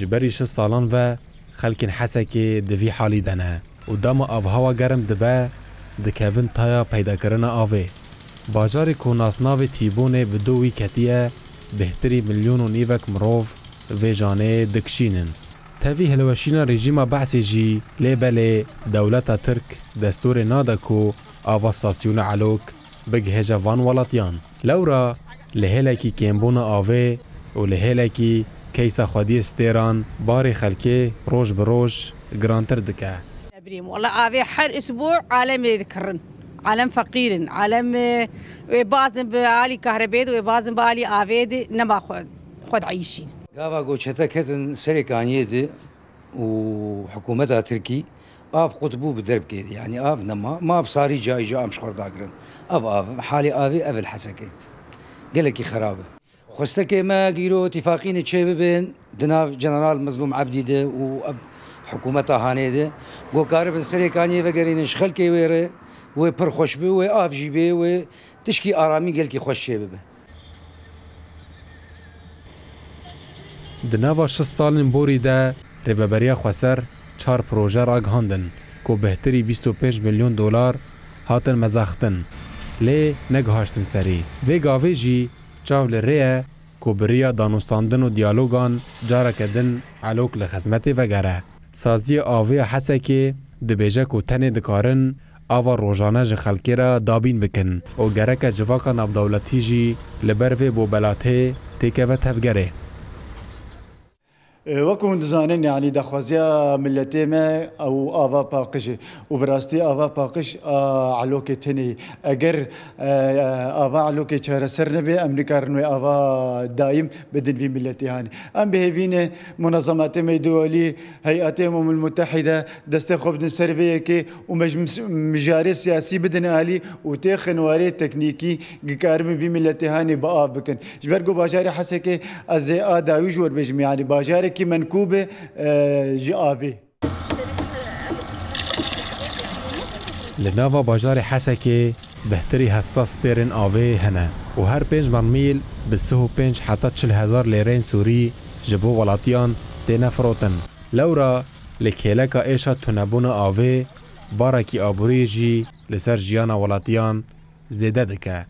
جبری 6 سالان و خلکن حسکی دوی حالی دنه و دام آب هوا گرم دبه دکوین تایا پیدا کرن آوه. باجار کوناسناو تیبونه بدوی کتیه بهتری میلیون و نیوک مروف و جانه دکشینن. تاوی هلوشین رژیم بحثی جی لیبله دولت ترک دستور نادکو آوا ساسیون علوک بگهجه وان ولاتیان. لورا لهلکی کمبون آوه و لهلکی کیسا خودی استیران بار خلکه روش بروش گرانتر دکه. والله آوه هر اسبوع عالم يذكرن عالم فقير عالم وبازن بعالي كهرباء وبازن بعالي آوه نما خود عايشين. قاوا قوشتا كتن سريكانيه دي وحكومتها تركي آف قطبو بدرب كيدي يعني آف نما ما بصاري جا مشخور داقرن آف حالي آفي أف الحسكي قالكي خرابة خستكي ما قيرو اتفاقين تشي ببين دناف جنرال مظلوم عبدي ده و حكومتها هاني ده قو قاربن سريكانيه وقرين شخلكي ويري وبر خوش بي وآف جيبي وتشكي آرامي قالكي خوش شي ببه. دناوا 6 سالن بوری ده رببریا خسر 4 پروژه را گهاندن کو بهتری 25 میلیون دلار هاتن مزاختن لی نگهاشتن سری و گاوی جی چاول ریه کو بریا دانستاندن و دیالوگان جارا کدن علوک لخدمت وگره سازی آوی حسکی دبیجه کو تنه دکارن آوا روزانه ج خلکی را دابین بکن و گرک جواکا نابدولتی جی لبروی بو بلاته تیکه و تفگره. وكون دزانين يعني دخوازيا ملتي ما او آوا باقش وبراستي آوا باقش علوكي تني اگر آوا علوكي چهره سر نبي امريكا رنوي آوا دائم بدن في ملتي هاني ام بهيفين منظمات دولي هيئات الامم المتحده دست خوب سيرفي كي ومجاري سياسي بدن الي وتخن واري تكنيكي قارم في ملتي هاني با بكن جبرغو باجاري حسكي از داوي جور بجمي يعني باجاري کی منکوبه جابه. لناوا باجار حسکی بهتری حساس ترین آوه هنه و هر 5 برمیل به 35 حتی 40,000 لیرین سوری جبو ولاتیان تینه فروتن. لورا لکهلکا ایشا تنبون آوه بارکی آبوری جی لسر جیانا ولاتیان زیده دکه.